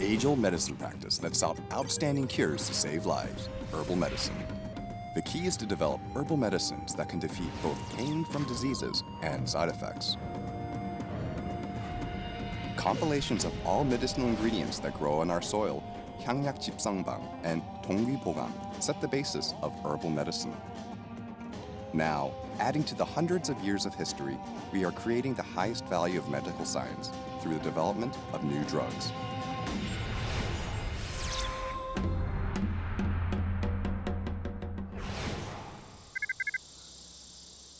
age-old medicine practice that sought outstanding cures to save lives, herbal medicine. The key is to develop herbal medicines that can defeat both pain from diseases and side effects. Compilations of all medicinal ingredients that grow in our soil, 향약 집성방 and 동위보감, set the basis of herbal medicine. Now, adding to the hundreds of years of history, we are creating the highest value of medical science through the development of new drugs.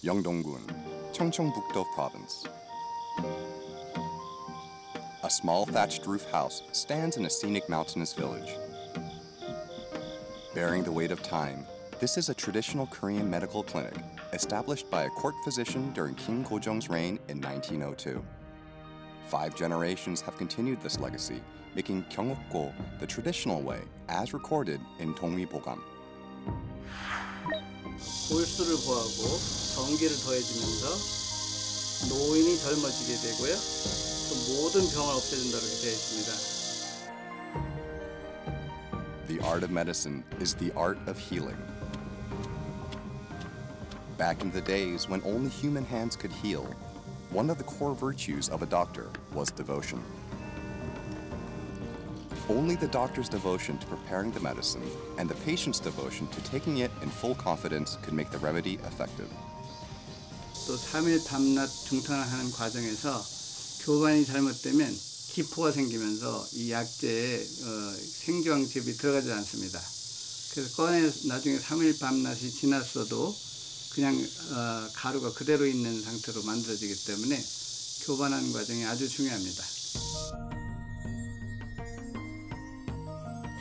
Yeongdong-gun, Cheongcheongbuk-do Province. A small thatched roof house stands in a scenic mountainous village. Bearing the weight of time, this is a traditional Korean medical clinic established by a court physician during King Gojong's reign in 1902. 5 generations have continued this legacy, making Gyeongukgo the traditional way as recorded in 동위보감. 골수를 보하고 전기를 더해주면서 노인이 젊어지게 되고요. 또 모든 병을 없애준다 이렇게 되어 있습니다. The art of medicine is the art of healing. Back in the days when only human hands could heal, one of the core virtues of a doctor was devotion. Only the doctor's devotion to preparing the medicine and the patient's devotion to taking it in full confidence could make the remedy effective. 또 3일 밤낮 중탕을 하는 과정에서 교반이 잘못되면 기포가 생기면서 이 약재에 생주황즙이 들어가지 않습니다. 그래서 꺼내 나중에 3일 밤낮이 지났어도 그냥 가루가 그대로 있는 상태로 만들어지기 때문에 교반하는 과정이 아주 중요합니다.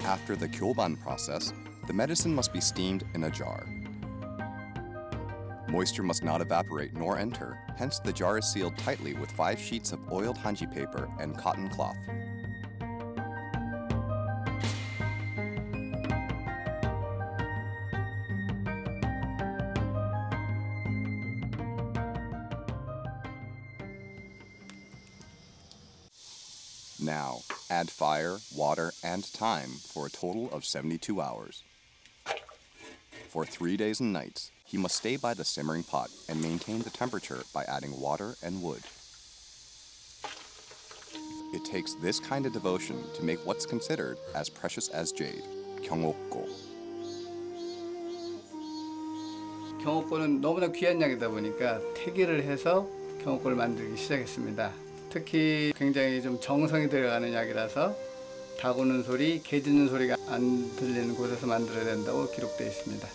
After the kyoban process, the medicine must be steamed in a jar. Moisture must not evaporate nor enter, hence the jar is sealed tightly with 5 sheets of oiled hanji paper and cotton cloth. Now, add fire, water, and time for a total of 72 hours. For 3 days and nights, he must stay by the simmering pot and maintain the temperature by adding water and wood. It takes this kind of devotion to make what's considered as precious as jade, 경옥고. 경옥고는 너무나 귀한 약이다 보니까 태기를 해서 경옥고를 만들기 시작했습니다. 특히 굉장히 좀 정성이 들어가는 약이라서 닭 우는 소리, 개 짖는 소리가 안 들리는 곳에서 만들어야 된다고 기록되어 있습니다.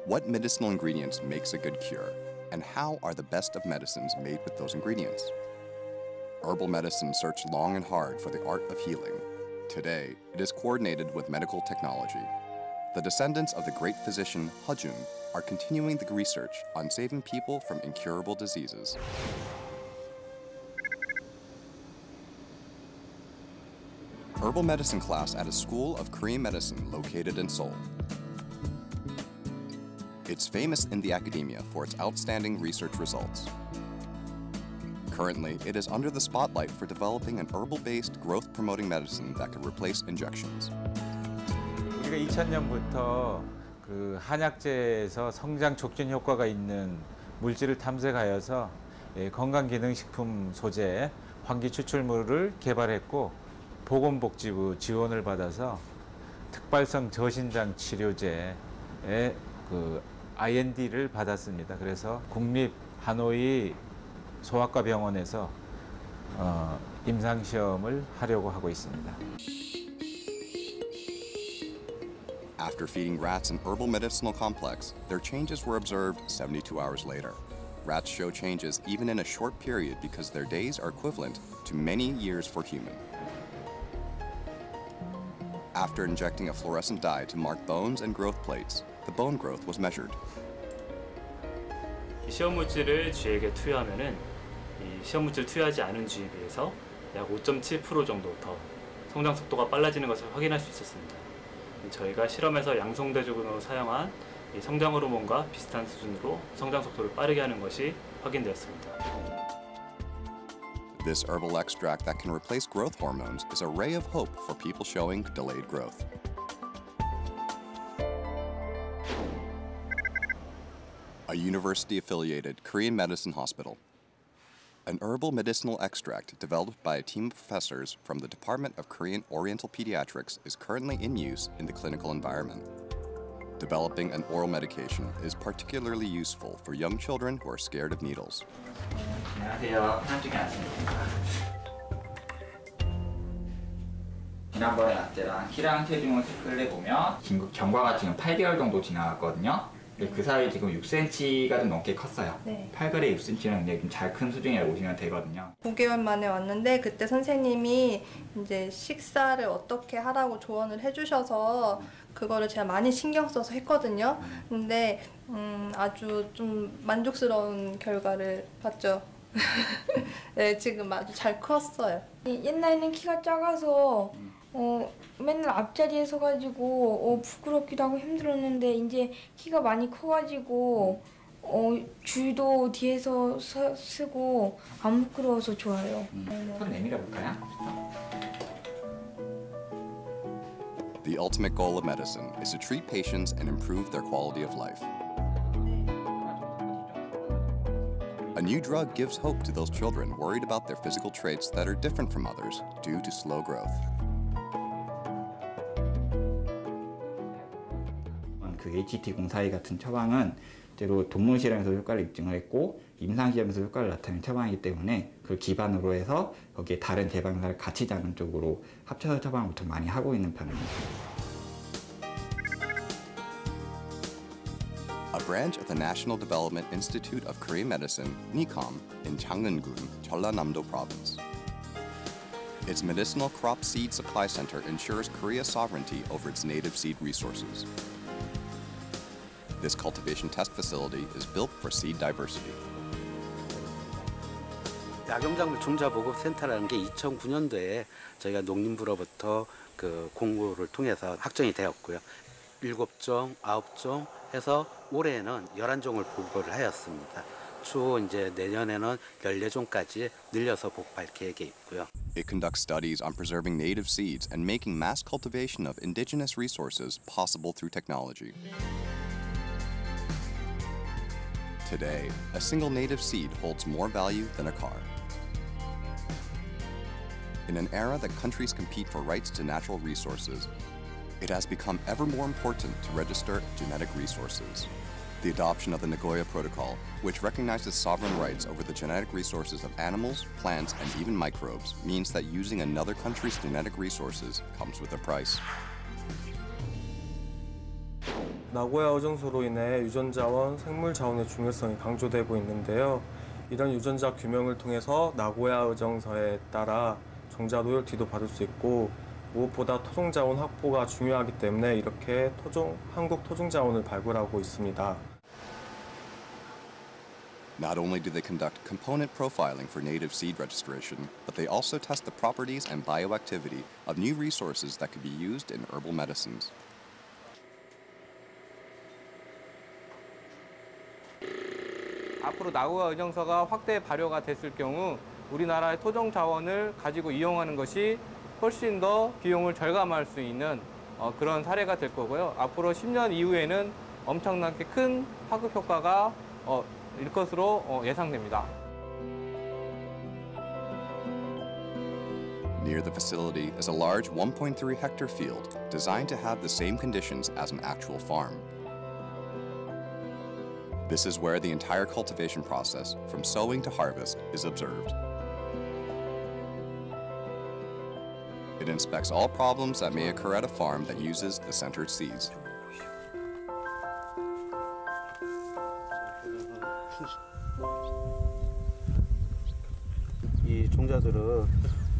What medicinal ingredients makes a good cure, and how are the best of medicines made with those ingredients? Herbal medicine searched long and hard for the art of healing. Today, it is coordinated with medical technology. The descendants of the great physician Hejun are continuing the research on saving people from incurable diseases. Herbal medicine class at a school of Korean medicine located in Seoul. It's famous in the academia for its outstanding research results. Currently, it is under the spotlight for developing an herbal-based growth-promoting medicine that could replace injections. 우리가 2000년부터 한약재에서 성장 촉진 효과가 있는 물질을 탐색하여서 건강기능식품 소재 환기 추출물을 개발했고 보건복지부 지원을 받아서 특발성 저신장 치료제의 IND를 받았습니다. 그래서 국립 하노이 소아과 병원에서 임상시험을 하려고 하고 있습니다. After feeding rats an herbal medicinal complex, their changes were observed 72 hours later. Rats show changes even in a short period because their days are equivalent to many years for human. After injecting a fluorescent dye to mark bones and growth plates, the bone growth was measured. 이 시험 물질을 쥐에게 투여하면은 이 시험 물질 투여하지 않은 쥐에 비해서 약 5.7% 정도 더 성장 속도가 빨라지는 것을 확인할 수 있었습니다. 저희가 실험에서 양성대조군으로 사용한 이 성장 호르몬과 비슷한 수준으로 성장 속도를 빠르게 하는 것이 확인되었습니다. This herbal extract that can replace growth hormones is a ray of hope for people showing delayed growth. A university-affiliated Korean medicine hospital. An herbal medicinal extract developed by a team of professors from the Department of Korean Oriental Pediatrics is currently in use in the clinical environment. Developing an oral medication is particularly useful for young children who are scared of needles. 안녕하세요. 한쪽에 앉습니다. 지난번에 약제랑 키랑 체중을 체크를 해보면 긴급 경과가 지금 8개월 정도 지나갔거든요. 그 사이 지금 6cm가 좀 넘게 컸어요. 네. 8개월에 6cm는 굉장히 좀 잘 큰 수준이라고 보시면 되거든요. 5개월 만에 왔는데 그때 선생님이 이제 식사를 어떻게 하라고 조언을 해주셔서 그거를 제가 많이 신경 써서 했거든요. 근데 아주 좀 만족스러운 결과를 봤죠. 네, 지금 아주 잘 컸어요. 옛날에는 키가 작아서 맨날 앞자리에 서가지고 부끄럽기도 하고 힘들었는데 이제 키가 많이 커가지고 줄도 뒤에서 쓰고 안 부끄러워서 좋아요. 손 내밀어 볼까요? The ultimate goal of medicine is to treat patients and improve their quality of life. A new drug gives hope to those children worried about their physical traits that are different from others due to slow growth. 그 HT042 같은 처방은 실제로 동물 실험에서 효과를 입증을 했고 임상 시험에서 효과를 나타낸 처방이기 때문에 그걸 기반으로 해서 거기에 다른 제방사를 같이 잡는 쪽으로 합쳐서 처방을 보통 많이 하고 있는 편입니다. A branch of the National Development Institute of Korean Medicine, NICOM, in Changneun-gun, Jeollanam-do Province. Its medicinal crop seed supply center ensures Korea's sovereignty over its native seed resources. This cultivation test facility is built for seed diversity. 약용작물 종자보급센터라는 게 2009년도에 저희가 농림부로부터 그 공고를 통해서 확정이 되었고요. 7종, 9종 해서 올해에는 11종을 보급을 하였습니다. 추후 이제 내년에는 14종까지 늘려서 보급할 계획에 있고요. It conducts studies on preserving native seeds and making mass cultivation of indigenous resources possible through technology. Today, a single native seed holds more value than a car. In an era that countries compete for rights to natural resources, it has become ever more important to register genetic resources. The adoption of the Nagoya Protocol, which recognizes sovereign rights over the genetic resources of animals, plants, and even microbes, means that using another country's genetic resources comes with a price. 나고야 의정서로 인해 유전자원, 생물자원의 중요성이 강조되고 있는데요. 이런 유전자 규명을 통해서 나고야 의정서에 따라 정자 로열티도 받을 수 있고 무엇보다 토종자원 확보가 중요하기 때문에 이렇게 한국 토종자원을 발굴하고 있습니다. Not only do they conduct component profiling for native seed registration, but they also test the properties and bioactivity of new resources that could be used in herbal medicines. 앞으로 나고야 의정서가 확대 발효가 됐을 경우 우리나라의 토종 자원을 가지고 이용하는 것이 훨씬 더 비용을 절감할 수 있는 그런 사례가 될 거고요. 앞으로 10년 이후에는 엄청나게 큰 파급 효과가 일 것으로 예상됩니다. Near the facility is a large 1.3 hectare field designed to have the same conditions as an actual farm. This is where the entire cultivation process, from sowing to harvest, is observed. It inspects all problems that may occur at a farm that uses the centered seeds. 이 종자들은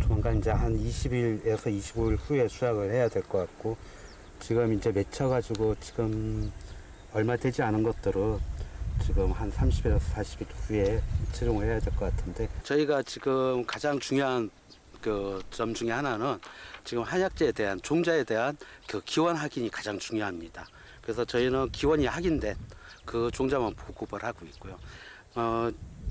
조만간 이제 한 20일에서 25일 후에 수확을 해야 될 것 같고 지금 이제 맺혀가지고 지금 얼마 되지 않은 것들은 지금 한 30일에서 40일 후에 채종을 해야 될 것 같은데 저희가 지금 가장 중요한 그 점 중에 하나는 지금 한약재에 대한 종자에 대한 그 기원 확인이 가장 중요합니다. 그래서 저희는 기원이 확인된 그 종자만 보급을 하고 있고요.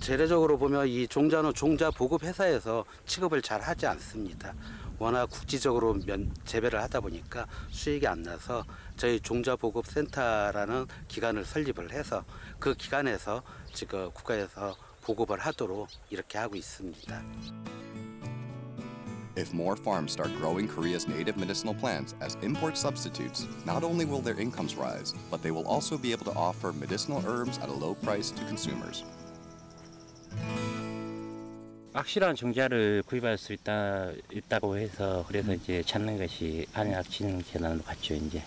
재래적으로 보면 이 종자는 종자 보급 회사에서 취급을 잘 하지 않습니다. 워낙 국지적으로 재배를 하다 보니까 수익이 안 나서 저희 종자보급센터라는 기관을 설립을 해서 그 기관에서 지금 국가에서 보급을 하도록 이렇게 하고 있습니다. If more farms start growing Korea's native medicinal plants as import substitutes, not only will their incomes rise, but they will also be able to offer medicinal herbs at a low price to consumers. 확실한 종자를 구입할 수 있다고 해서 그래서 이제 찾는 것이 한약진흥재단으로 갔죠. 이제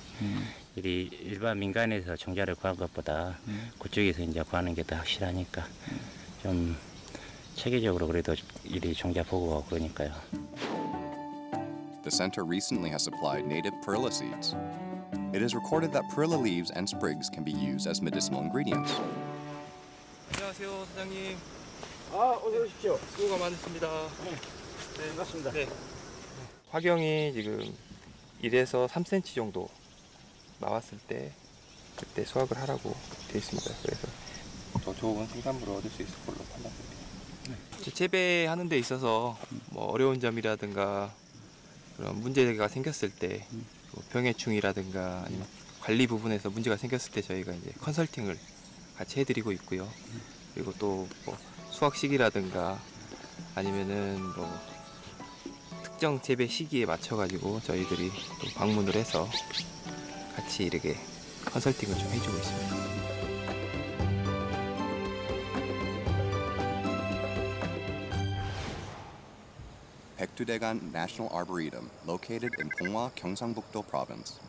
이 일반 민간에서 종자를 구한 것보다 그쪽에서 이제 구하는 게 더 확실하니까 좀 체계적으로 그래도 이 종자 보고 그러니까요. The center recently has supplied native perilla seeds. It is recorded that perilla leaves and sprigs can be used as medicinal ingredients. 안녕하세요, 사장님. 어서 오십시오. 수고가 많으십니다. 네, 반갑습니다. 네. 화경이 지금 1에서 3cm 정도 나왔을 때 그때 수확을 하라고 되어 있습니다. 그래서 더 좋은 생산물을 얻을 수 있을 걸로 판단됩니다. 네. 재배하는 데 있어서 뭐 어려운 점이라든가 그런 문제가 생겼을 때 병해충이라든가 아니면 관리 부분에서 문제가 생겼을 때 저희가 이제 컨설팅을 같이 해드리고 있고요. 그리고 또 뭐 수확 시기라든가 아니면은 뭐 특정 재배 시기에 맞춰가지고 저희들이 또 방문을 해서 같이 이렇게 컨설팅을 좀 해주고 있습니다. Baekdudaegan National Arboretum, located in Ponghwa, Gyeongsang-buk-do Province.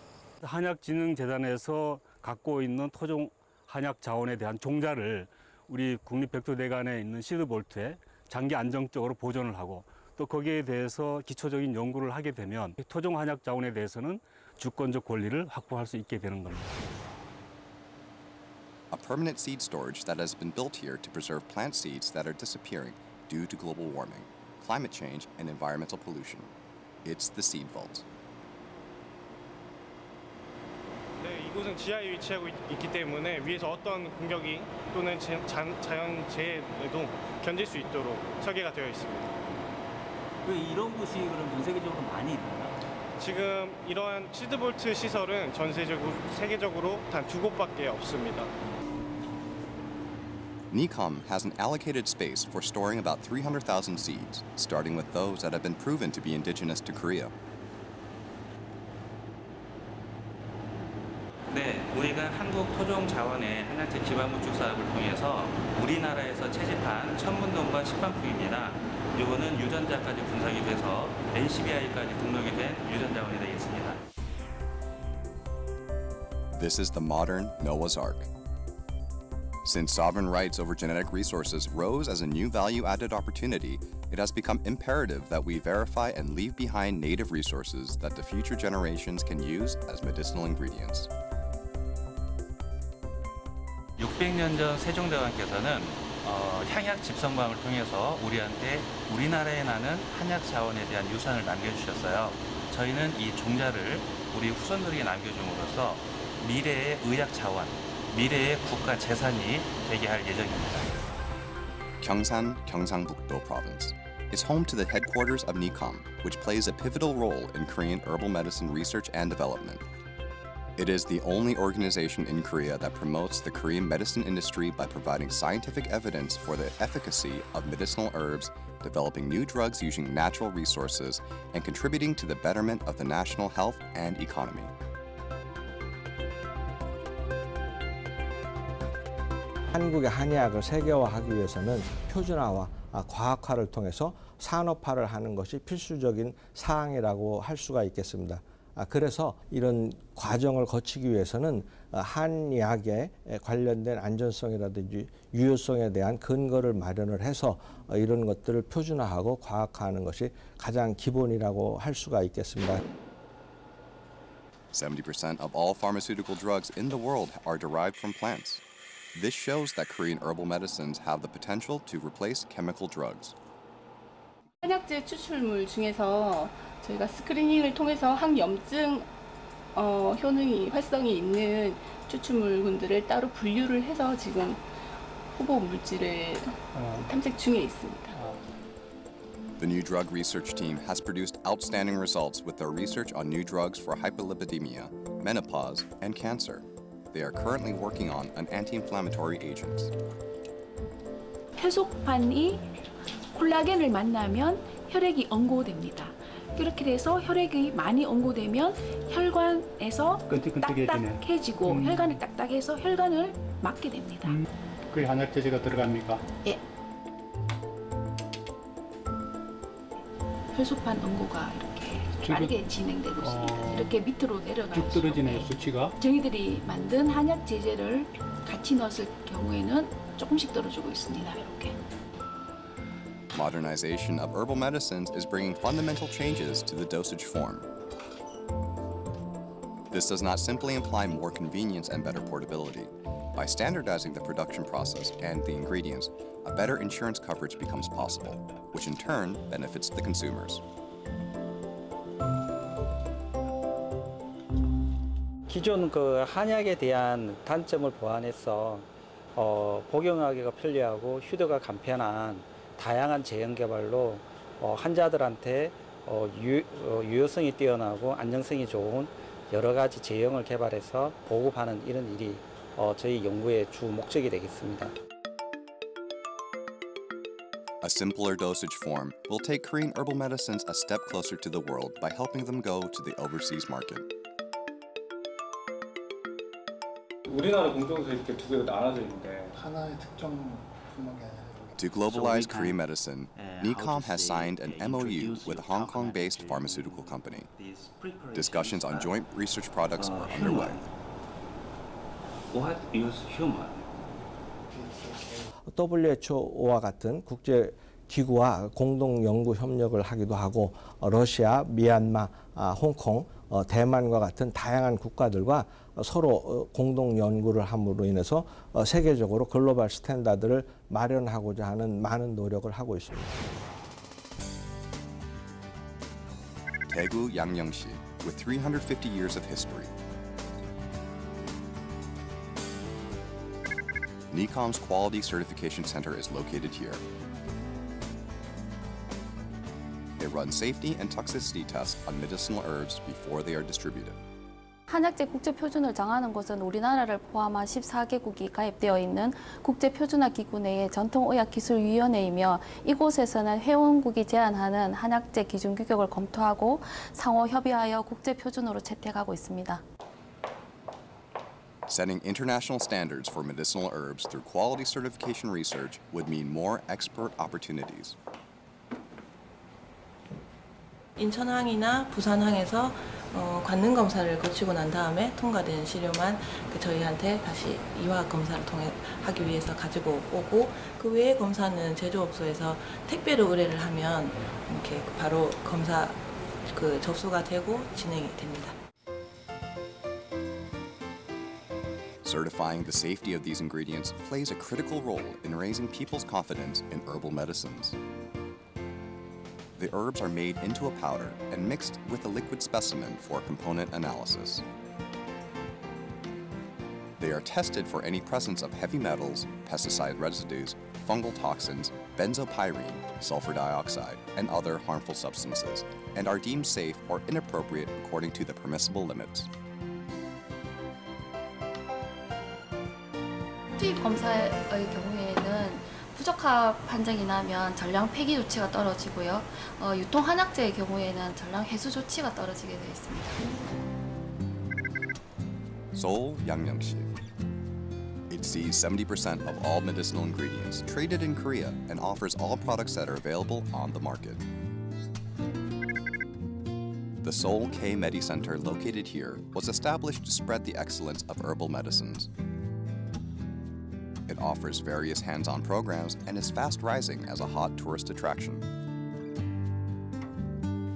한약진흥재단에서 갖고 있는 토종 한약 자원에 대한 종자를 우리 국립백두대간에 있는 시드볼트에 장기 안정적으로 보존을 하고 또 거기에 대해서 기초적인 연구를 하게 되면 토종 한약 자원에 대해서는 주권적 권리를 확보할 수 있게 되는 겁니다. A permanent seed storage that has been built here to preserve plant seeds that are disappearing due to global warming, climate change, and environmental pollution. It's the Seed Vault. 네, 이곳은 지하에 위치하고 있기 때문에 위에서 어떤 공격이 또는 자연재해에도 견딜 수 있도록 설계가 되어 있습니다. 왜 이런 곳이 그럼 전 세계적으로 많이 있나요? 지금 이러한 시드볼트 시설은 세계적으로 단 2곳밖에 없습니다. NICOM has an allocated space for storing about 300,000 seeds, starting with those that have been proven to be indigenous to Korea. 네, 우리가 한국토종자원의 한약재 기반구축 사업을 통해서 우리나라에서 채집한 천문동과 식반품입니다. 이거는 유전자까지 분석이 돼서 NCBI까지 등록이 된 유전자원이 되겠습니다. This is the modern Noah's Ark. Since sovereign rights over genetic resources rose as a new value-added opportunity, it has become imperative that we verify and leave behind native resources that the future generations can use as medicinal ingredients. 600년 전 세종대왕께서는 향약 집성방을 통해서 우리한테 우리나라에 나는 한약 자원에 대한 유산을 남겨주셨어요. 저희는 이 종자를 우리 후손들에게 남겨줌으로써 미래의 의학 자원, 미래의 국가 재산이 되게 할 예정입니다. Gyeongsang, Gyeongsang-buk-do Province is home to the headquarters of NICOM, which plays a pivotal role in Korean herbal medicine research and development. It is the only organization in Korea that promotes the Korean medicine industry by providing scientific evidence for the efficacy of medicinal herbs, developing new drugs using natural resources, and contributing to the betterment of the national health and economy. 한국의 한의학을 세계화하기 위해서는 표준화와 과학화를 통해서 산업화를 하는 것이 필수적인 사항이라고 할 수가 있겠습니다. 그래서 이런 과정을 거치기 위해서는 한의학에 관련된 안전성이라든지 유효성에 대한 근거를 마련을 해서 이런 것들을 표준화하고 과학화하는 것이 가장 기본이라고 할 수가 있겠습니다. 70% of all pharmaceutical drugs in the world are derived from plants. This shows that Korean herbal medicines have the potential to replace chemical drugs. 한약재 추출물 중에서 저희가 스크리닝을 통해서 항염증 효능이 활성이 있는 추출물군들을 따로 분류를 해서 지금 후보 물질을 탐색 중에 있습니다. The new drug research team has produced outstanding results with their research on new drugs for hyperlipidemia, menopause, and cancer. They are currently working on an anti-inflammatory agent. 혈소판이 콜라겐을 만나면 혈액이 응고됩니다. 그렇게 돼서 혈액이 많이 응고되면 혈관에서 딱딱해지고 혈관을 딱딱해서 혈관을 막게 됩니다. 그 한약제제가 들어갑니까? 예. 혈소판 응고가 이렇게 빠르게 진행되고 있습니다. 이렇게 밑으로 내려가서 쭉 떨어지네요, 수치가. 저희들이 만든 한약 제제를 같이 넣었을 경우에는 조금씩 떨어지고 있습니다. 이렇게. Modernization of herbal medicines is bringing fundamental changes to the dosage form. This does not simply imply more convenience and better portability. By standardizing the production process and the ingredients, a better insurance coverage becomes possible, which in turn benefits the consumers. 기존 그 한약에 대한 단점을 보완해서 복용하기가 편리하고 휴대가 간편한 다양한 제형 개발로 환자들한테 유효성이 뛰어나고 안정성이 좋은 여러 가지 제형을 개발해서 보급하는 이런 일이 저희 연구의 주 목적이 되겠습니다. A simpler dosage form will take Korean herbal medicines a step closer to the world by helping them go to the overseas market. 우리나라 공정에서 이렇게 두 개가 나눠져 있는데 하나의 특정 품목이 아니라 To globalize Korean medicine, NICOM has signed an MOU with a Hong Kong-based pharmaceutical company. Discussions on joint research products are underway. What is human? WHO와 같은 국제 기구와 공동 연구 협력을 하기도 하고 러시아, 미얀마, 홍콩, 대만과 같은 다양한 국가들과 서로 공동 연구를 함으로 인해서 세계적으로 글로벌 스탠다드를 마련하고자 하는 많은 노력을 하고 있습니다. Daegu Yangnyeong시, with 350 years of history. NICOM's Quality Certification Center is located here. They run safety and toxicity tests on medicinal herbs before they are distributed. 한약재 국제표준을 정하는 곳은 우리나라를 포함한 14개국이 가입되어 있는 국제표준화기구 내의 전통의학기술위원회이며 이곳에서는 회원국이 제안하는 한약재 기준 규격을 검토하고 상호 협의하여 국제표준으로 채택하고 있습니다. Setting international standards for medicinal herbs through quality certification research would mean more export opportunities. 인천항이나 부산항에서 관능 검사를 거치고 난 다음에 통과된 시료만 저희한테 다시 이화학 검사를 통해 하기 위해서 가지고 오고 그 외의 검사는 제조업소에서 택배로 의뢰를 하면 이렇게 바로 검사 접수가 되고 진행이 됩니다. Certifying the safety of these ingredients plays a critical role in raising people's confidence in herbal medicines. The herbs are made into a powder and mixed with a liquid specimen for component analysis. They are tested for any presence of heavy metals, pesticide residues, fungal toxins, benzopyrene, sulfur dioxide, and other harmful substances, and are deemed safe or inappropriate according to the permissible limits. 수입 검사의 경우에는 부적합 판정이 나면 전량 폐기 조치가 떨어지고요. 유통 한약재의 경우에는 전량 회수 조치가 떨어지게 되어 있습니다. Seoul Yangnyeong시. It sees 70% of all medicinal ingredients traded in Korea and offers all products that are available on the market. The Seoul K-Medi Center located here was established to spread the excellence of herbal medicines. It offers various hands-on programs and is fast rising as a hot tourist attraction.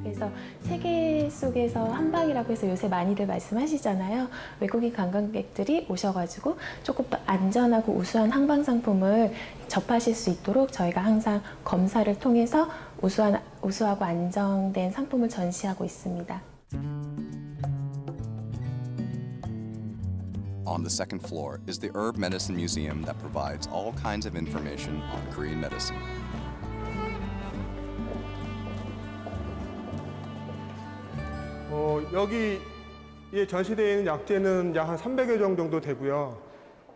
그래서 세계 속에서 한방이라고 해서 요새 많이들 말씀하시잖아요. 외국인 관광객들이 오셔가지고 조금 더 안전하고 우수한 한방 상품을 접하실 수 있도록 저희가 항상 검사를 통해서 우수하고 안정된 상품을 전시하고 있습니다. On the second floor is the Herb Medicine Museum that provides all kinds of information on Korean medicine. 여기에 전시되어 있는 약재는 약 한 300여 종 정도 되고요.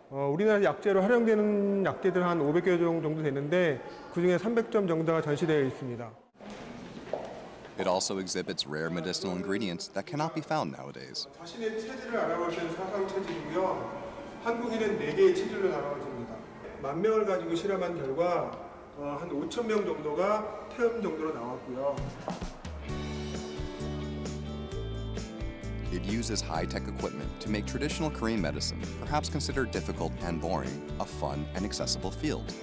우리나라 약재로 활용되는 약재들은 한 500여 종 정도 되는데 그중에 300점 정도가 전시되어 있습니다. It also exhibits rare medicinal ingredients that cannot be found nowadays. 자신의 체질을 알아볼 때는 사상 체질이고요. 한국인은 4개의 체질로 나눠집니다. 10,000명을 가지고 실험한 결과 한 5,000명 정도가 태음 정도로 나왔고요. It uses high-tech equipment to make traditional Korean medicine, perhaps considered difficult and boring, a fun and accessible field.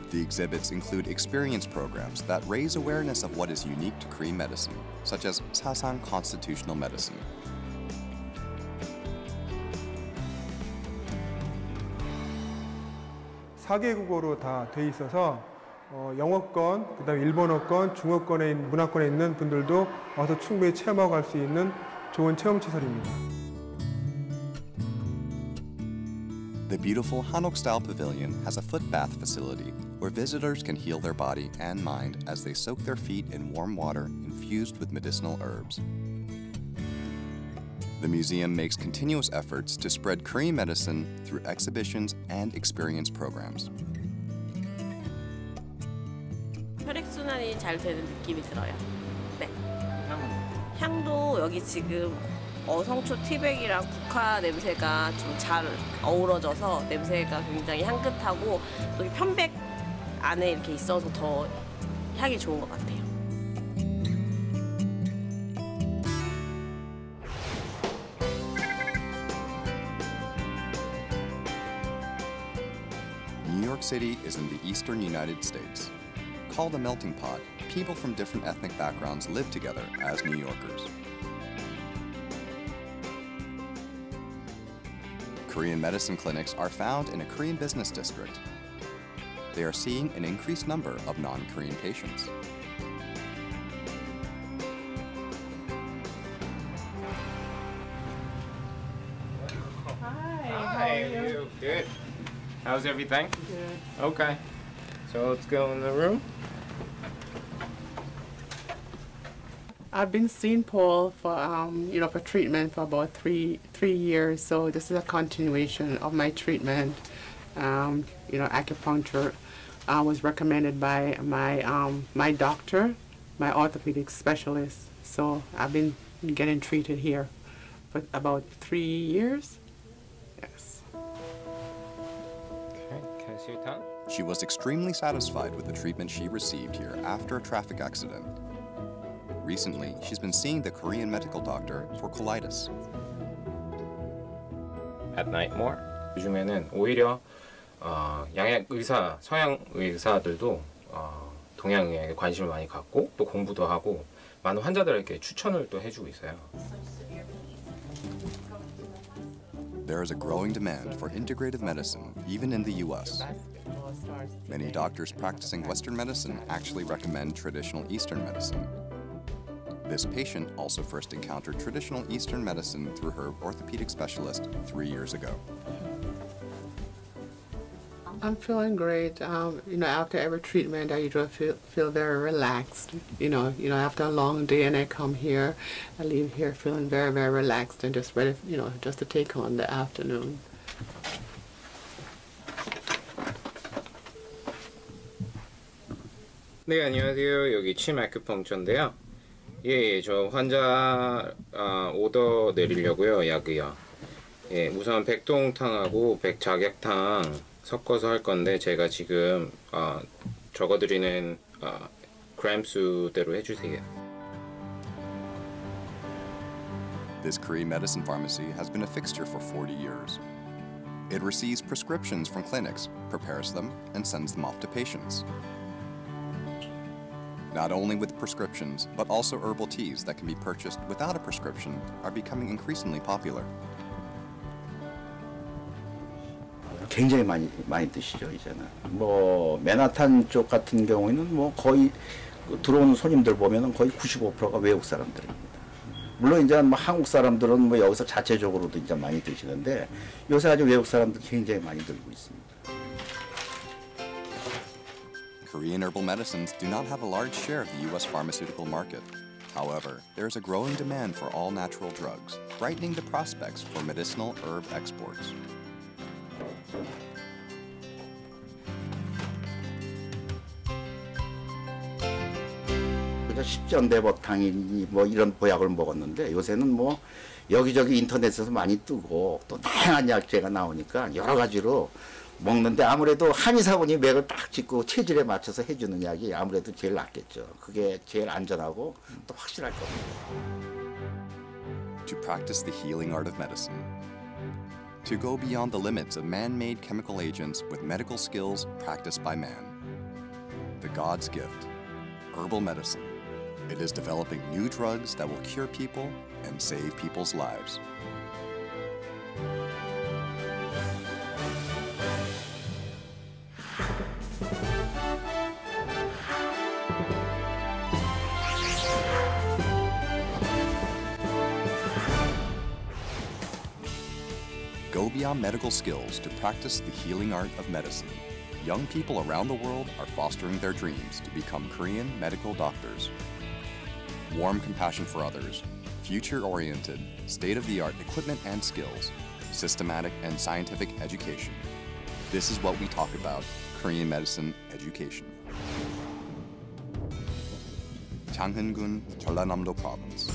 The exhibits include experience programs that raise awareness of what is unique to Korean medicine, such as Sasang Constitutional Medicine. (4개국어로 다 돼 있어서 영어권, 그다음에 일본어권, 중어권에 문화권에 있는 분들도 와서 충분히 체험하고 갈 수 있는 좋은 체험 시설입니다. The beautiful Hanok-style pavilion has a foot bath facility where visitors can heal their body and mind as they soak their feet in warm water infused with medicinal herbs. The museum makes continuous efforts to spread Korean medicine through exhibitions and experience programs. 혈액순환이 잘 되는 느낌이 들어요. 네. 향도 여기 지금 어성초 티백이랑 국화 냄새가 좀 잘 어우러져서 냄새가 굉장히 향긋하고 또 이 편백 안에 이렇게 있어서 더 향이 좋은 것 같아요. New York City is in the eastern United States. Called a melting pot, people from different ethnic backgrounds live together as New Yorkers. Korean medicine clinics are found in a Korean business district. They are seeing an increased number of non-Korean patients. Hi, how are you? Good. How's everything? Good. Okay. So let's go in the room. I've been seeing Paul for for treatment for about three years. So this is a continuation of my treatment. Acupuncture was recommended by my doctor, my orthopedic specialist. So I've been getting treated here for about 3 years. Yes. Okay. Can I see your tongue? She was extremely satisfied with the treatment she received here after a traffic accident. Recently, she's been seeing the Korean medical doctor for colitis. At night more. 요즘에는 오히려 양약 의사, 서양 의사들도 동양 의학에 관심을 많이 갖고 또 공부도 하고 많은 환자들에게 추천을 또 해주고 있어요. There is a growing demand for integrative medicine, even in the U.S. Many doctors practicing Western medicine actually recommend traditional Eastern medicine. This patient also first encountered traditional Eastern medicine through her orthopedic specialist 3 years ago. I'm feeling great. After every treatment, I usually feel very relaxed. After a long day, and I come here, I leave here feeling very, very relaxed and just ready, just to take on the afternoon. 네, 안녕하세요. 여기 침 아큐펑처인데요. 예, 저 환자 오더 내리려고요, 약이요. 예, 우선 백동탕하고 백작약탕 섞어서 할 건데 제가 지금 적어드리는 그램 수대로 해주세요. This Korean medicine pharmacy has been a fixture for 40 years. It receives prescriptions from clinics, prepares them, and sends them off to patients. Not only with prescriptions, but also herbal teas that can be purchased without a prescription are becoming increasingly popular. 굉장히 많이 드시죠, 이제는. 맨하탄 쪽 같은 경우에는 거의 들어오는 손님들 보면은 거의 95%가 외국 사람들입니다. 물론 이제 뭐 한국 사람들은 뭐 여기서 자체적으로도 이제 많이 드시는데 요새 아주 외국 사람들 굉장히 많이 들고 있습니다. Korean herbal medicines do not have a large share of the U.S. pharmaceutical market. However, there is a growing demand for all-natural drugs, brightening the prospects for medicinal herb exports. 십전대보탕이니 뭐 이런 보약을 먹었는데 요새는 뭐 여기저기 인터넷에서 많이 뜨고 또 다양한 약재가 나오니까 여러 가지로 먹는데 아무래도 한의사분이 맥을 딱 짚고 체질에 맞춰서 해주는 약이 아무래도 제일 낫겠죠. 그게 제일 안전하고 또 확실할 겁니다. To practice the healing art of medicine. To go beyond the limits of man-made chemical agents with medical skills practiced by man. The God's gift, herbal medicine. It is developing new drugs that will cure people and save people's lives. Go beyond medical skills to practice the healing art of medicine. Young people around the world are fostering their dreams to become Korean medical doctors. Warm compassion for others, future-oriented, state-of-the-art equipment and skills, systematic and scientific education. This is what we talk about, Korean medicine education. Changheon-gun, Jeollanam-do Province.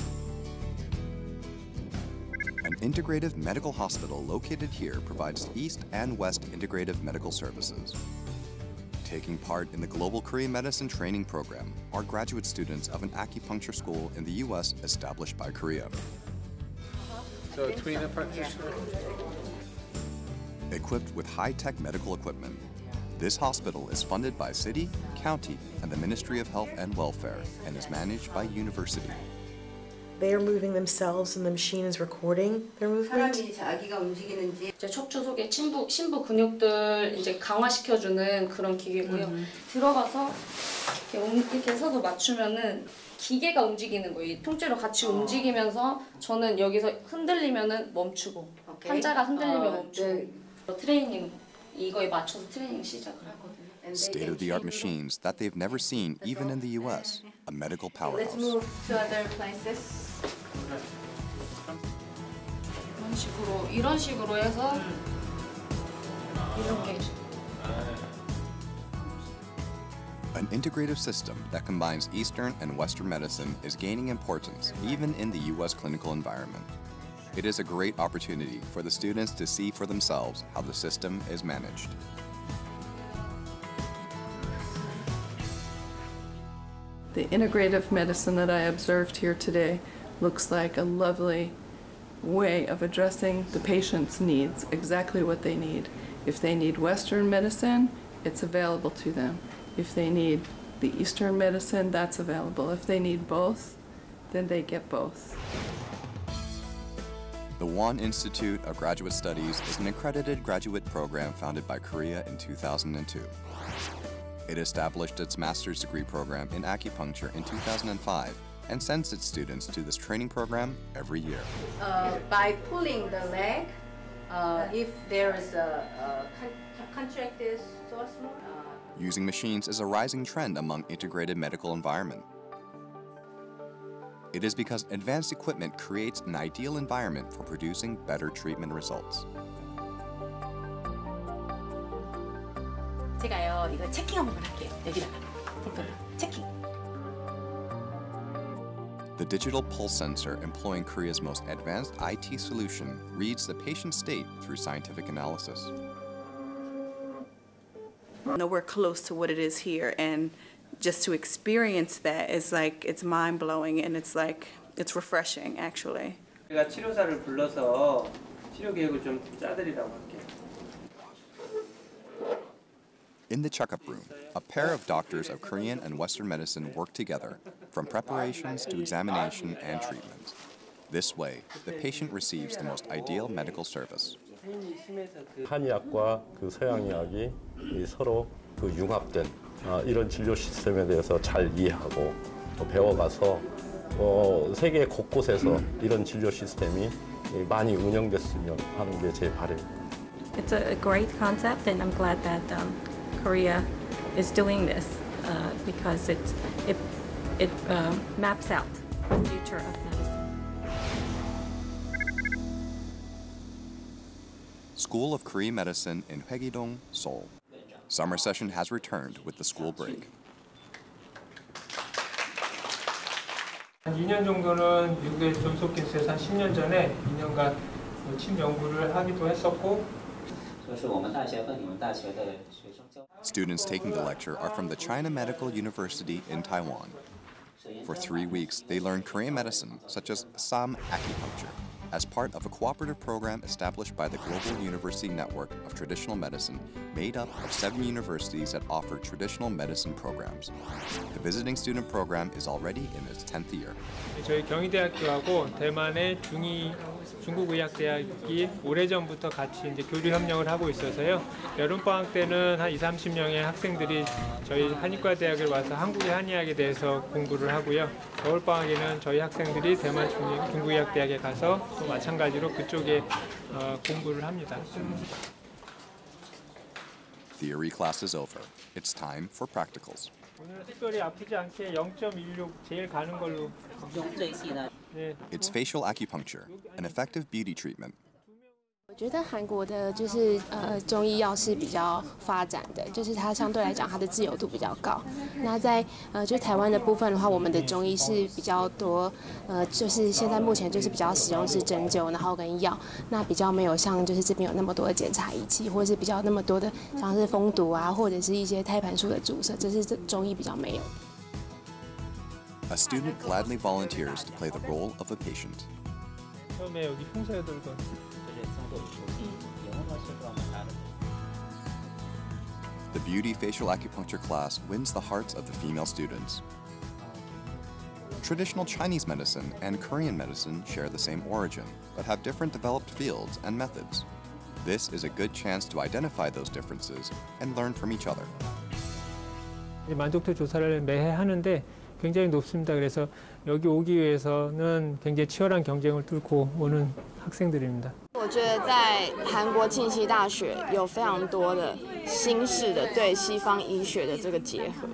An integrative medical hospital located here provides East and West integrative medical services. Taking part in the Global Korean Medicine Training Program are graduate students of an acupuncture school in the U.S. established by Korea. So between a practitioner. Equipped with high-tech medical equipment, this hospital is funded by city, county, and the Ministry of Health and Welfare and is managed by university. They are moving themselves and the machine is recording their movement. 사람이 자기가 움직이는지 이제 척추 속의 신부 근육들 이제 강화시켜주는 그런 기계고요. 들어가서 이렇게 해서도 맞추면은 기계가 움직이는 거예요. 통째로 같이 움직이면서 저는 여기서 흔들리면은 멈추고 환자가 흔들리면 멈추고 트레이닝 이거에 맞춰서 트레이닝 시작을 하거든요. State-of-the-art machines that they've never seen even in the U.S. A medical powerhouse. Let's move to other places. 이런 식으로 해서 이렇게. An integrative system that combines Eastern and Western medicine is gaining importance even in the U.S. clinical environment. It is a great opportunity for the students to see for themselves how the system is managed. The integrative medicine that I observed here today looks like a lovely way of addressing the patient's needs, exactly what they need. If they need Western medicine, it's available to them. If they need the Eastern medicine, that's available. If they need both, then they get both. The Won Institute of Graduate Studies is an accredited graduate program founded by Korea in 2002. It established its master's degree program in acupuncture in 2005 and sends its students to this training program every year. By pulling the leg, if there is a contract is so small. Using machines is a rising trend among integrated medical environment. It is because advanced equipment creates an ideal environment for producing better treatment results. 제가요 이거 체킹 한번 할게요. 여기다가 체킹. The digital pulse sensor employing Korea's most advanced IT solution reads the patient's state through scientific analysis. Nowhere close to what it is here, and just to experience that is like it's mind-blowing and it's refreshing actually. 제가 치료사를 불러서 치료 계획을 좀 짜드리라고 할게요. In the checkup room, a pair of doctors of Korean and Western medicine work together, from preparations to examination and treatment. This way, the patient receives the most ideal medical service. 한의학과 그 서양의학이 서로 그 융합된 이런 진료 시스템에 대해서 잘 이해하고 또 배워가서 세계 곳곳에서 이런 진료 시스템이 많이 운영됐으면 하는 게 제 바람입니다. It's a great concept, and I'm glad that Korea is doing this because it maps out the future of medicine. School of Korean Medicine in Haegidong, Seoul. Summer session has returned with the school break. 한 2년 정도는 미국의 존스 홉킨스에서 한 10년 전에 2년간 침 연구를 하기도 했었고. Students taking the lecture are from the China Medical University in Taiwan. For 3 weeks, they learn Korean medicine, such as Sam acupuncture, as part of a cooperative program established by the Global University Network of Traditional Medicine, made up of 7 universities that offer traditional medicine programs. The visiting student program is already in its 10th year. 저희 경희대학교하고 대만의 중국의학대학이 오래전부터 같이 이제 교류 협력을 하고 있어서요. 여름방학 때는 한 20-30명의 학생들이 저희 한의과대학에 와서 한국의 한의학에 대해서 공부를 하고요. 겨울방학에는 저희 학생들이 대만 중국의학대학에 가서 또 마찬가지로 그쪽에 공부를 합니다. Theory class is over. It's time for practicals. 오늘 특별히 아프지 않게 0.16 제일 가는 걸로. It's facial acupuncture, an effective beauty treatment. 我觉得韩国的就是中医药是比较发展的，就是它相对来讲它的自由度比较高。那在就台湾的部分的话，我们的中医是比较多，就是现在目前就是比较使用是针灸，然后跟药，那比较没有像就是这边有那么多的检查仪器，或者是比较那么多的像是封毒啊，或者是一些胎盘素的注射，这是中医比较没有。A student gladly volunteers to play the role of a patient. 처음에 여기 풍선에 들던. The beauty facial acupuncture class wins the hearts of the female students. Traditional Chinese medicine and Korean medicine share the same origin, but have different developed fields and methods. This is a good chance to identify those differences and learn from each other. 만족도 조사를 매해 하는데 굉장히 높습니다. 그래서 여기 오기 위해서는 굉장히 치열한 경쟁을 뚫고 오는 학생들입니다. 我觉得在韩国庆熙大学有非常多的新式的对西方医学的这个结合，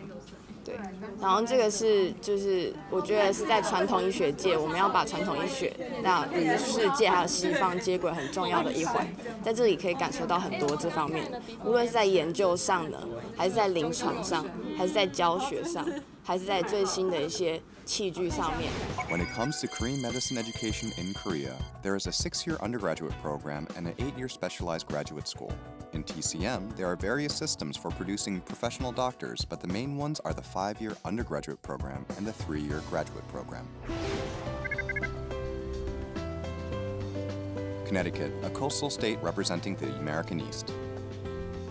对，然后这个是就是我觉得是在传统医学界，我们要把传统医学让与世界还有西方接轨很重要的一环，在这里可以感受到很多这方面，无论是在研究上呢，还是在临床上，还是在教学上，还是在最新的一些器具上面。 When it comes to Korean medicine education in Korea, there is a 6-year undergraduate program and an 8-year specialized graduate school. In TCM, there are various systems for producing professional doctors, but the main ones are the 5-year undergraduate program and the 3-year graduate program. Connecticut, a coastal state representing the American East.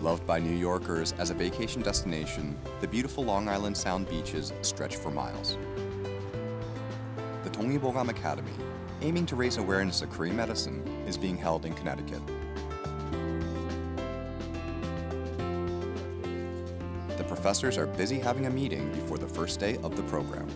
Loved by New Yorkers as a vacation destination, the beautiful Long Island Sound beaches stretch for miles. The Dongbogam Academy, aiming to raise awareness of Korean medicine, is being held in Connecticut. The professors are busy having a meeting before the first day of the program.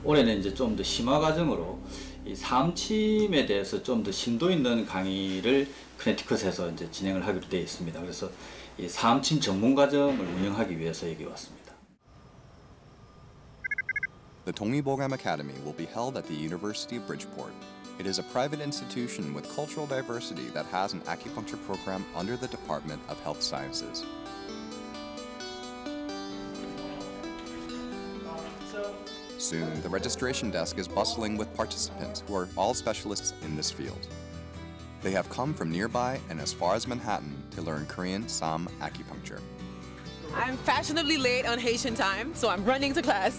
올해는 이제 좀 더 심화 과정으로 이 사암침에 대해서 좀 더 심도 있는 강의를 커네티컷에서 이제 진행을 하기로 되어 있습니다. 그래서 이 사암침 전문 과정을 운영하기 위해서 여기 왔습니다. The Dongbogam Academy will be held at the University of Bridgeport. It is a private institution with cultural diversity that has an acupuncture program under the Department of Health Sciences. Soon, the registration desk is bustling with participants who are all specialists in this field. They have come from nearby and as far as Manhattan to learn Korean Sam acupuncture. I'm fashionably late on Haitian time, so I'm running to class.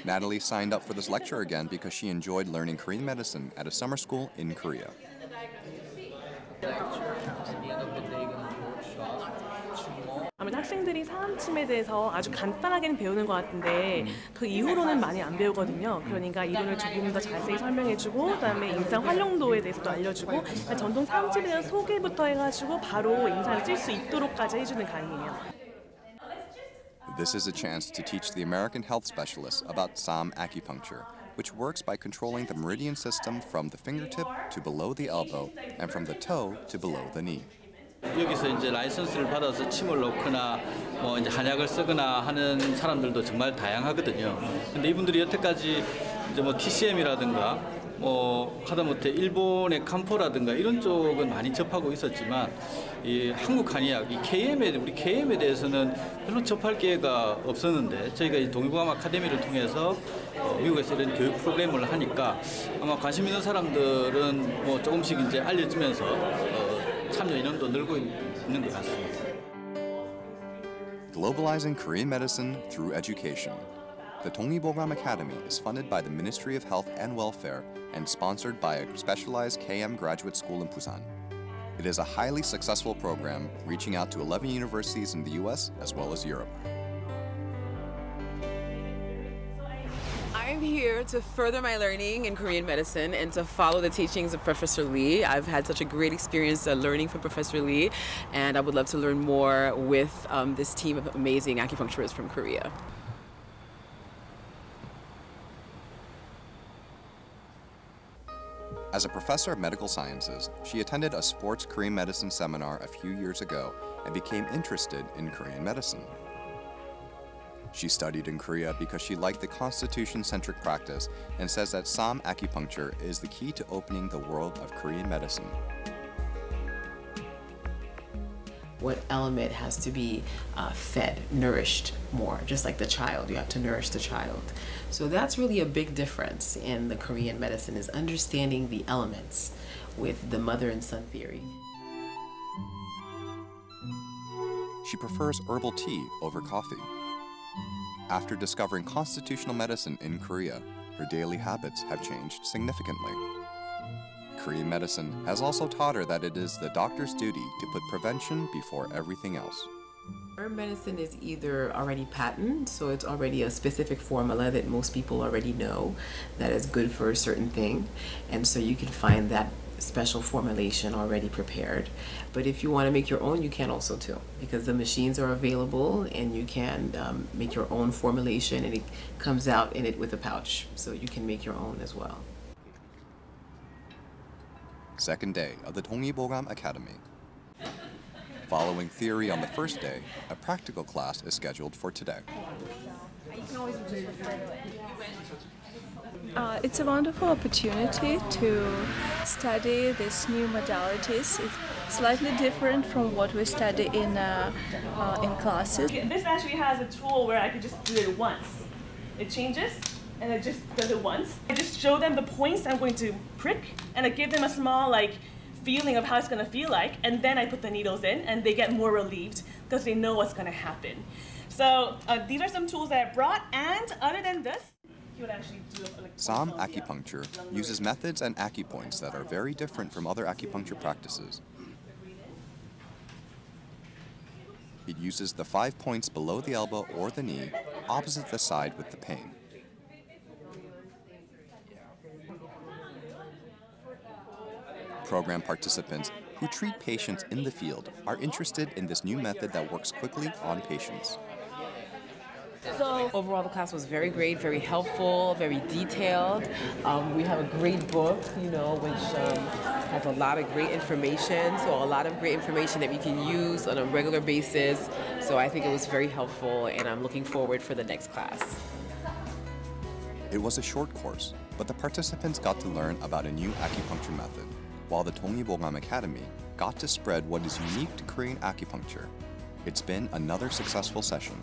Natalie signed up for this lecture again because she enjoyed learning Korean medicine at a summer school in Korea. 아무래도 학생들이 사암침에 대해서 아주 간단하게는 배우는 것 같은데 그 이후로는 많이 안 배우거든요. 그러니까 이론을 조금 더 자세히 설명해주고 그다음에 임상 활용도에 대해서도 알려주고 전통 사암침에 대한 소개부터 해가지고 바로 임상을 쓸 수 있도록까지 해주는 강의예요. This is a chance to teach the American health specialists about SAM acupuncture, which works by controlling the meridian system from the fingertip to below the elbow and from the toe to below the knee. 여기서 이제 라이선스를 받아서 침을 놓거나 뭐 이제 한약을 쓰거나 하는 사람들도 정말 다양하거든요. 근데 이분들이 여태까지 이제 뭐 TCM이라든가 뭐 하다못해 일본의 캄포라든가 이런 쪽은 많이 접하고 있었지만 이 한국 한의학, 우리 KM에 대해서는 별로 접할 기회가 없었는데 저희가 이 동의보감 아카데미를 통해서 미국에서 이런 교육 프로그램을 하니까 아마 관심 있는 사람들은 뭐 조금씩 이제 알려지면서 참여 인원도 늘고 있는 것 같습니다. Globalizing Korean medicine through education. The Dongbogam Academy is funded by the Ministry of Health and Welfare and sponsored by a specialized KM graduate school in Busan. It is a highly successful program reaching out to 11 universities in the US as well as Europe. I'm here to further my learning in Korean medicine and to follow the teachings of Professor Lee. I've had such a great experience learning from Professor Lee, and I would love to learn more with this team of amazing acupuncturists from Korea. As a professor of medical sciences, she attended a sports Korean medicine seminar a few years ago and became interested in Korean medicine. She studied in Korea because she liked the constitution-centric practice and says that SAM acupuncture is the key to opening the world of Korean medicine. What element has to be fed, nourished more, just like the child, you have to nourish the child. So that's really a big difference in the Korean medicine, is understanding the elements with the mother and son theory. She prefers herbal tea over coffee. After discovering constitutional medicine in Korea, her daily habits have changed significantly. Korean medicine has also taught her that it is the doctor's duty to put prevention before everything else. Herb medicine is either already patent, so it's already a specific formula that most people already know that is good for a certain thing, and so you can find that special formulation already prepared. But if you want to make your own, you can also too, because the machines are available and you can make your own formulation, and it comes out in it with a pouch, so you can make your own as well. Second day of the Dongbogam Academy. Following theory on the first day, a practical class is scheduled for today. It's a wonderful opportunity to study these new modalities. It's slightly different from what we study in classes. This actually has a tool where I could just do it once. It changes, and it just does it once. I just show them the points I'm going to prick, and I give them a small feeling of how it's going to feel like, and then I put the needles in, and they get more relieved because they know what's going to happen. So these are some tools that I brought, and other than this, you would actually do SAM acupuncture uses methods and acupoints that are very different from other acupuncture practices. It uses the 5 points below the elbow or the knee, opposite the side with the pain. Program participants who treat patients in the field are interested in this new method that works quickly on patients. So overall, the class was very great, very helpful, very detailed. We have a great book, which has a lot of great information. So a lot of great information that we can use on a regular basis. So I think it was very helpful, and I'm looking forward for the next class. It was a short course, but the participants got to learn about a new acupuncture method, while the Dongbogam Academy got to spread what is unique to Korean acupuncture. It's been another successful session.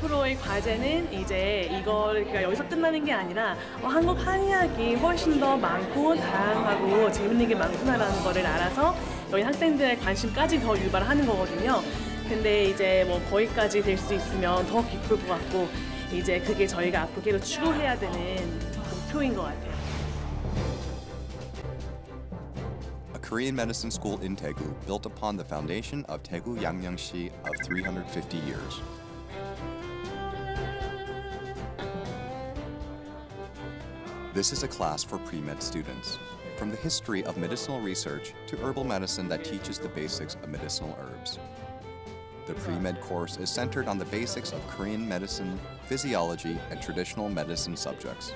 앞으로의 과제는 이제 이거가 여기서 끝나는 게 아니라 한국 한의학이 훨씬 더 많고 다양하고 재밌는 게 많구나라는 거를 알아서 여기 학생들의 관심까지 더 유발하는 거거든요. 근데 이제 거기까지 될 수 있으면 더 기쁠 것 같고, 이제 그게 저희가 앞으로 계속 추구해야 되는 목표인 것 같아요. Korean medicine school in Daegu built upon the foundation of Daegu Yangmyeongsi of 350 years. This is a class for pre-med students, from the history of medicinal research to herbal medicine that teaches the basics of medicinal herbs. The pre-med course is centered on the basics of Korean medicine, physiology, and traditional medicine subjects.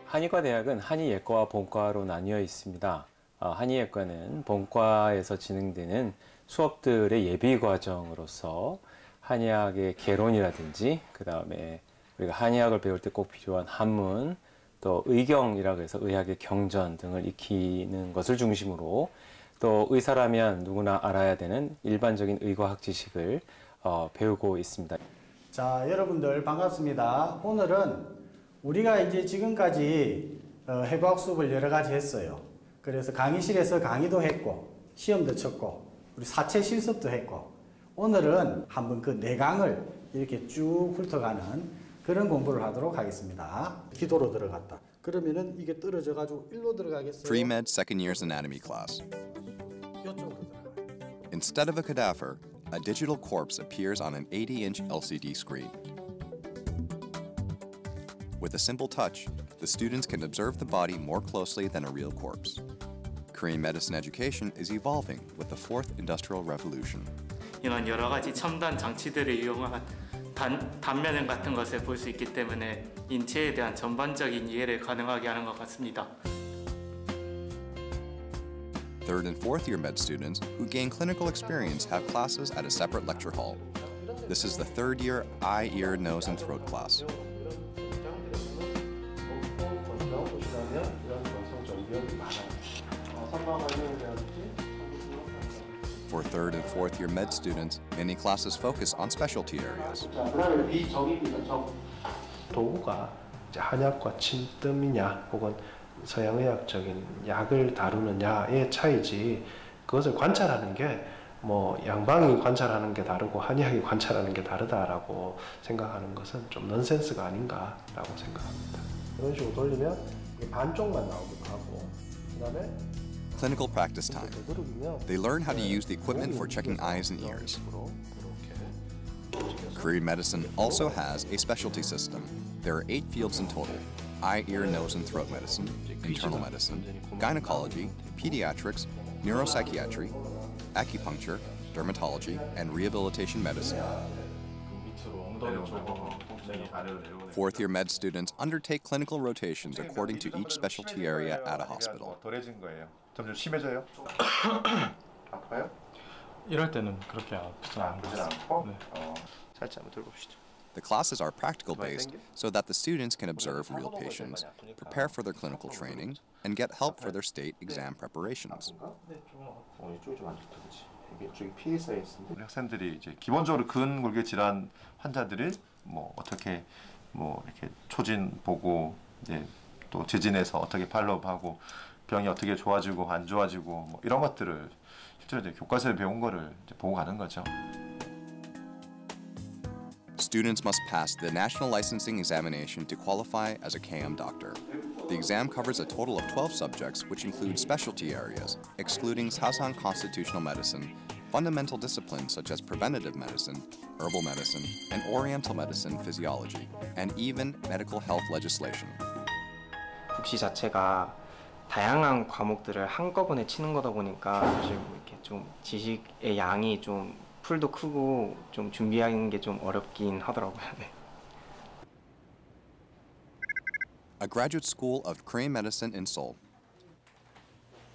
한의과대학은 한의예과와 본과로 나뉘어 있습니다. 한의예과는 본과에서 진행되는 수업들의 예비 과정으로서 한의학의 개론이라든지 그 다음에 우리가 한의학을 배울 때 꼭 필요한 한문, 또 의경이라고 해서 의학의 경전 등을 익히는 것을 중심으로 또 의사라면 누구나 알아야 되는 일반적인 의과학 지식을 배우고 있습니다. 자, 여러분들 반갑습니다. 오늘은 우리가 이제 지금까지 해부학 수업을 여러 가지 했어요. 그래서 강의실에서 강의도 했고 시험도 쳤고 우리 사체 실습도 했고 오늘은 한번 그 내강을 이렇게 쭉 훑어가는 그런 공부를 하도록 하겠습니다. 기도로 들어갔다. 그러면은 이게 떨어져 가지고 일로 들어가겠어요. Pre-med second year's anatomy class. Instead of a cadaver, a digital corpse appears on an 80-inch LCD screen. With a simple touch, the students can observe the body more closely than a real corpse. Korean medicine education is evolving with the fourth industrial revolution. 이런 여러 가지 첨단 장치들을 이용한 단면을 같은 것을 볼 수 있기 때문에 인체에 대한 전반적인 이해를 가능하게 하는 것 같습니다. Third and fourth year med students who gain clinical experience have classes at a separate lecture hall. This is the third year eye, ear, nose, and throat class. For third and fourth year med students, many classes focus on specialty areas. 도구가 한약과 침뜸이냐 혹은 서양의학적인 약을 다루느냐의 차이지 그것을 관찰하는 게 뭐 양방이 관찰하는 게 다르고 한의학이 관찰하는 게 다르다라고 생각하는 것은 좀 넌센스가 아닌가라고 생각합니다. 이런 식으로 돌리면 반쪽만 나오기도 하고 그다음에 Clinical practice time. They learn how to use the equipment for checking eyes and ears. Korean medicine also has a specialty system. There are 8 fields in total: eye, ear, nose, and throat medicine, internal medicine, gynecology, pediatrics, neuropsychiatry, acupuncture, dermatology, and rehabilitation medicine. Fourth-year med students undertake clinical rotations according to each specialty area at a hospital. 점점 심해져요? 아파요? 이럴 때는 그렇게 아프지 않고 살짝 한번 들어봅시다. The classes are practical-based so that the students can observe real patients, prepare for their clinical training, and get help for their state exam preparations. 우리 학생들이 이제 기본적으로 근골격 질환 환자들이 뭐 어떻게 뭐 이렇게 초진 보고 이제 또 재진해서 어떻게 팔로우하고 병이 어떻게 좋아지고 안 좋아지고 뭐 이런 것들을 실제로 이제 교과서에 배운 거를 이제 보고 가는 거죠. Students must pass the National Licensing Examination to qualify as a KM doctor. The exam covers a total of 12 subjects, which include specialty areas, excluding Sasan constitutional medicine, fundamental disciplines such as preventative medicine, herbal medicine, and oriental medicine physiology, and even medical health legislation. 국시 자체가 다양한 과목들을 한꺼번에 치는 거다 보니까 사실 이렇게 좀 지식의 양이 좀 풀도 크고 좀 준비하는 게 좀 어렵긴 하더라고요. 네. A graduate school of Korean medicine in Seoul.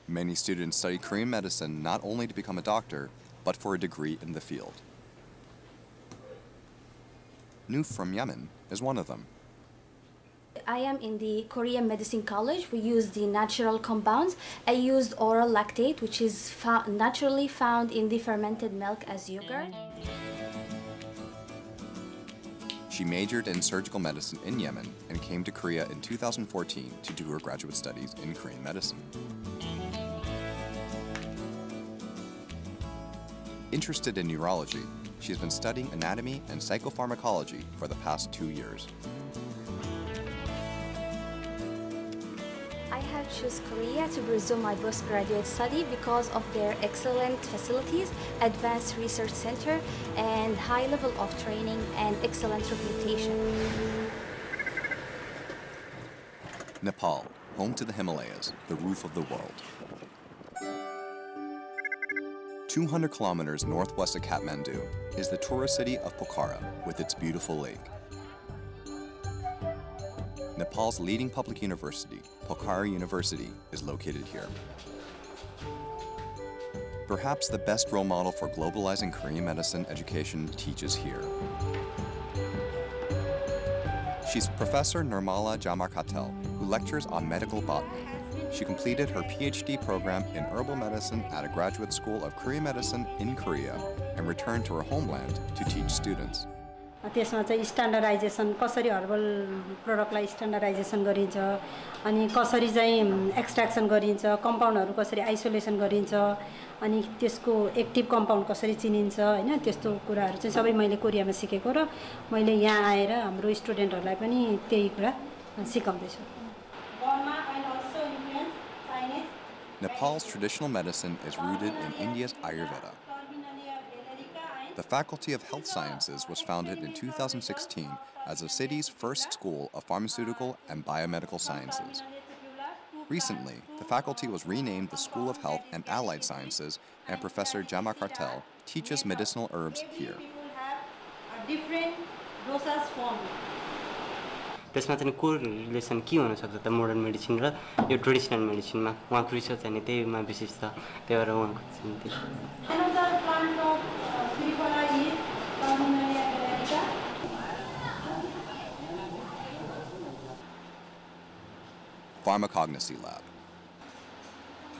Many students study Korean medicine not only to become a doctor, but for a degree in the field. Nu from Yemen is one of them. I am in the Korean Medicine College. We use the natural compounds. I used oral lactate, which is naturally found in the fermented milk as yogurt. She majored in surgical medicine in Yemen and came to Korea in 2014 to do her graduate studies in Korean medicine. Interested in neurology, she has been studying anatomy and psychopharmacology for the past 2 years. have chosen Korea to pursue my postgraduate study because of their excellent facilities, advanced research center, and high level of training and excellent reputation. Nepal, home to the Himalayas, the roof of the world. 200 kilometers northwest of Kathmandu is the tourist city of Pokhara with its beautiful lake. Nepal's leading public university, Pokhara University, is located here. Perhaps the best role model for globalizing Korean medicine education teaches here. She's Professor Nirmala Jamarkatel, who lectures on medical botany. She completed her PhD program in herbal medicine at a graduate school of Korean medicine in Korea and returned to her homeland to teach students. त्यसमा चाहिँ standardisation कसरी herbal प्रोडक्टलाई standardisation गरिन्छ अनि कसरी चाहिँ extraction गरिन्छ कम्पाउन्डहरु कसरी isolation गरिन्छ अनि त्यसको एक्टिभ कम्पाउन्ड कसरी चिनिन्छ हैन त्यस्तो कुराहरु चाहिँ सबै मैले कोरियामा सिकेको र मैले यहाँ आएर हाम्रो स्टुडेन्टहरुलाई पनि त्यही कुरा सिकाउँदै छु Nepal's traditional medicine is rooted in India's Ayurveda. The Faculty of Health Sciences was founded in 2016 as the city's first school of pharmaceutical and biomedical sciences. Recently, the faculty was renamed the School of Health and Allied Sciences, and Professor Jamarkatel teaches medicinal herbs here. त्यसमा चाहिँ को relation के हुन सक्छ त modern medicine र यो traditional मेडिसिनमा उहाँको research चाहिँ त्यहीमा विशेष छ त्यही भएर उहाँको Pharmacognosy Lab.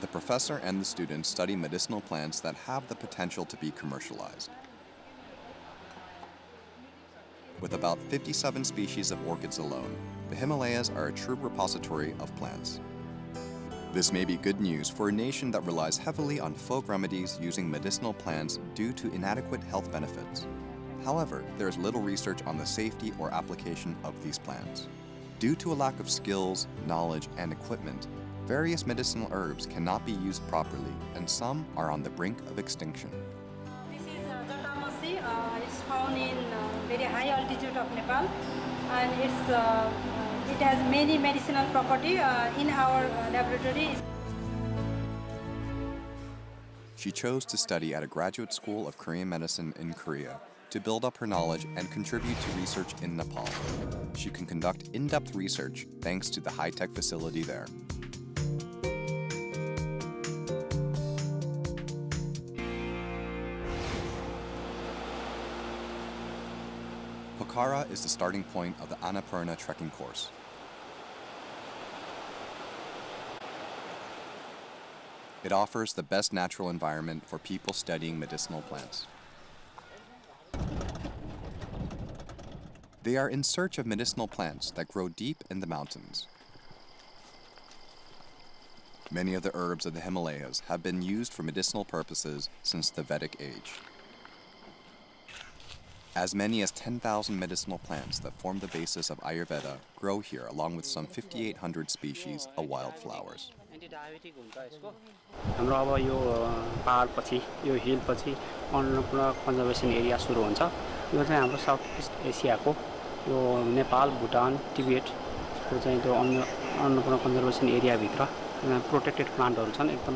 The professor and the students study medicinal plants that have the potential to be commercialized. With about 57 species of orchids alone, the Himalayas are a true repository of plants. This may be good news for a nation that relies heavily on folk remedies using medicinal plants due to inadequate health benefits. However, there is little research on the safety or application of these plants. Due to a lack of skills, knowledge, and equipment, various medicinal herbs cannot be used properly, and some are on the brink of extinction. It's found in very high altitude of Nepal, and it has many medicinal property in our laboratory. She chose to study at a graduate school of Korean medicine in Korea to build up her knowledge and contribute to research in Nepal. She can conduct in-depth research thanks to the high-tech facility there. Pokhara is the starting point of the Annapurna trekking course. It offers the best natural environment for people studying medicinal plants. They are in search of medicinal plants that grow deep in the mountains. Many of the herbs of the Himalayas have been used for medicinal purposes since the Vedic age. As many as 10,000 medicinal plants that form the basis of Ayurveda grow here, along with some 5,800 species of wildflowers. हाम्रो अब यो पहाडपछि यो हिलपछि Annapurna conservation area सुरु हुन्छ यो चाहिँ हाम्रो south east एसियाको यो नेपाल भुटान टिबेटको चाहिँ त्यो Annapurna conservation area भित्र प्रोटेक्टेड प्लान्टहरु छन् एकदम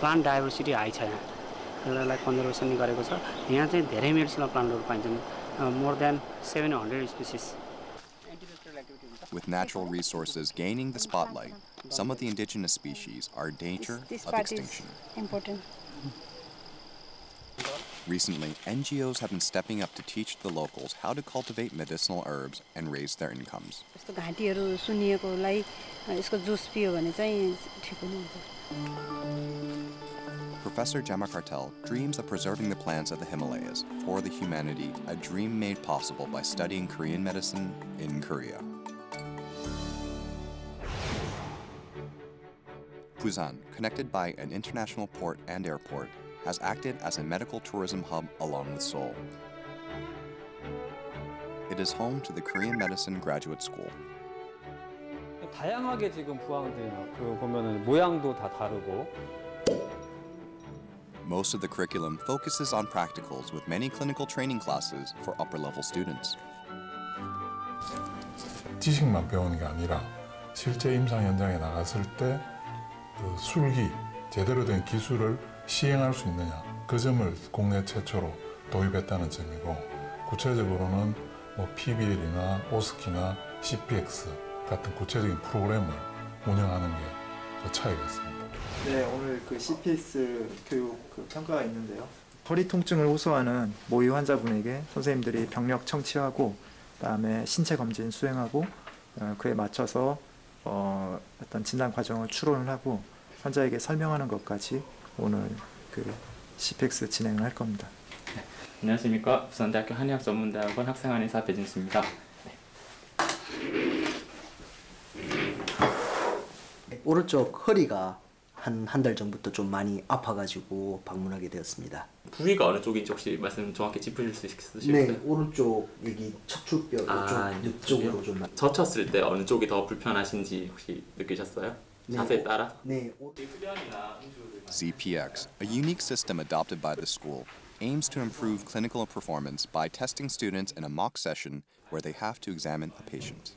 प्लान्ट डाइभर्सिटी हाई छ यहाँ यसलाई कन्जर्भेसन गरेको छ यहाँ चाहिँ धेरै मेडिसिनल प्लान्टहरु पाइन्छन् more than 700 species With natural resources gaining the spotlight, some of the indigenous species are in danger of extinction. Important. Recently, NGOs have been stepping up to teach the locals how to cultivate medicinal herbs and raise their incomes. यस्तो घाँटीहरु सुनिएकोलाई यसको जुस पियो भने चाहिँ ठीक हुन्छ Professor Jamarkatel dreams of preserving the plants of the Himalayas for the humanity, a dream made possible by studying Korean medicine in Korea. Busan, connected by an international port and airport, has acted as a medical tourism hub along with Seoul. It is home to the Korean Medicine Graduate School. 다양하게 지금 부항들이 그 보면은 모양도 다 다르고. Most of the curriculum focuses on practicals with many clinical training classes for upper-level students. 지식만 배우는 게 아니라 실제 임상 현장에 나갔을 때 그 술기, 제대로 된 기술을 시행할 수 있느냐, 그 점을 국내 최초로 도입했다는 점이고, 구체적으로는 뭐 PBL이나 오스키나 CPX 같은 구체적인 프로그램을 운영하는 게 그 차이가 있습니다. 네, 오늘 그 CPX 교육 평가가 있는데요. 허리 통증을 호소하는 모의 환자분에게 선생님들이 병력 청취하고 그다음에 신체 검진 수행하고 그에 맞춰서 어떤 진단 과정을 추론을 하고 환자에게 설명하는 것까지 오늘 그 CPX 진행을 할 겁니다. 네, 안녕하십니까. 부산대학교 한의학전문대학원 학생한의사 배진수입니다. 오른쪽 허리가 한 달 전부터 좀 많이 아파가지고 방문하게 되었습니다. 부위가 어느 쪽인지 혹시 말씀 정확히 짚으실 수 있으실까요? 네, 오른쪽 여기 척추뼈 이쪽으로 좀 젖혔을 때 어느 쪽이 더 불편하신지 혹시 느끼셨어요? 네, 자세에 따라? 네. CPX, a unique system adopted by the school, aims to improve clinical performance by testing students in a mock session where they have to examine a patient.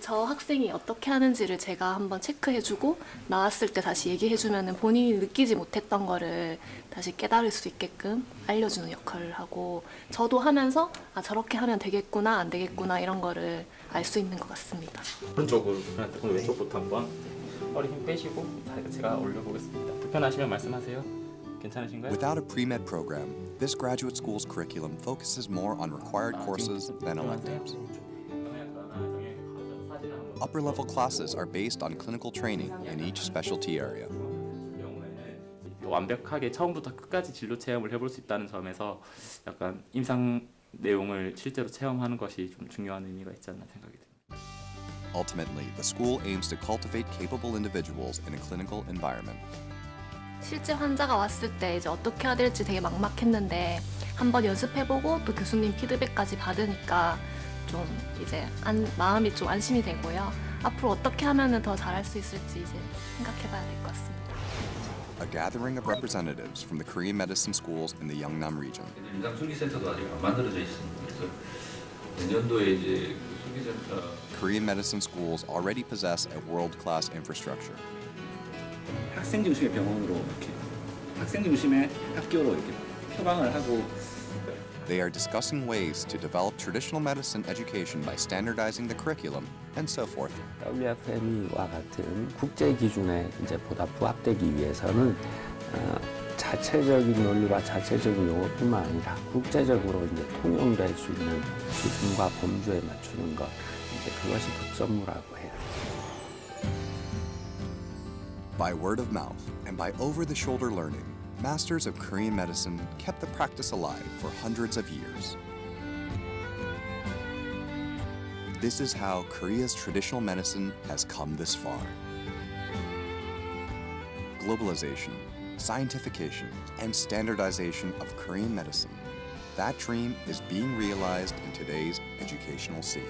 저 학생이 어떻게 하는지를 제가 한번 체크해주고 나왔을 때 다시 얘기해주면 본인이 느끼지 못했던 거를 다시 깨달을 수 있게끔 알려주는 역할을 하고, 저도 하면서 아 저렇게 하면 되겠구나 안 되겠구나 이런 거를 알 수 있는 것 같습니다. 오른쪽으로 그럼 왼쪽부터 한번 허리 힘 빼시고 제가 올려보겠습니다. 불편하시면 말씀하세요. 괜찮으신가요? Without a pre-med program, this graduate school's curriculum focuses more on required courses than electives. Upper-level classes are based on clinical training in each specialty area. 완벽하게 처음부터 끝까지 진로 체험을 해볼 수 있다는 점에서 약간 임상 내용을 실제로 체험하는 것이 좀 중요한 의미가 있지 않나 생각이 듭니다. Ultimately, the school aims to cultivate capable individuals in a clinical environment. 실제 환자가 왔을 때 이제 어떻게 해야 될지 되게 막막했는데 한번 연습해보고 또 교수님 피드백까지 받으니까 좀 이제 마음이 좀 안심이 되고요. 앞으로 어떻게 하면 더 잘할 수 있을지 이제 생각해봐야 될 것 같습니다. A gathering of representatives from the Korean medicine schools in the Yeongnam region. 임상 술기센터도 아직 안 만들어져 있습니다. 그래서 내년도에 이제 술기센터. Korean medicine schools already possess a world-class infrastructure. 학생 중심의 병원으로 이렇게 학생 중심의 학교로 이렇게 표방을 하고. They are discussing ways to develop traditional medicine education by standardizing the curriculum and so forth. WFME와 같은 국제 기준에 이제 보다 부합되기 위해서는 자체적인 논리와 자체적인 용어뿐만 아니라 국제적으로 이제 통용될 수 있는 수준과 범주에 맞추는 것, 이제 그것이 득점무라고 해요. By word of mouth and by over-the-shoulder learning, masters of Korean medicine kept the practice alive for hundreds of years. This is how Korea's traditional medicine has come this far. Globalization, scientification, and standardization of Korean medicine. That dream is being realized in today's educational scene.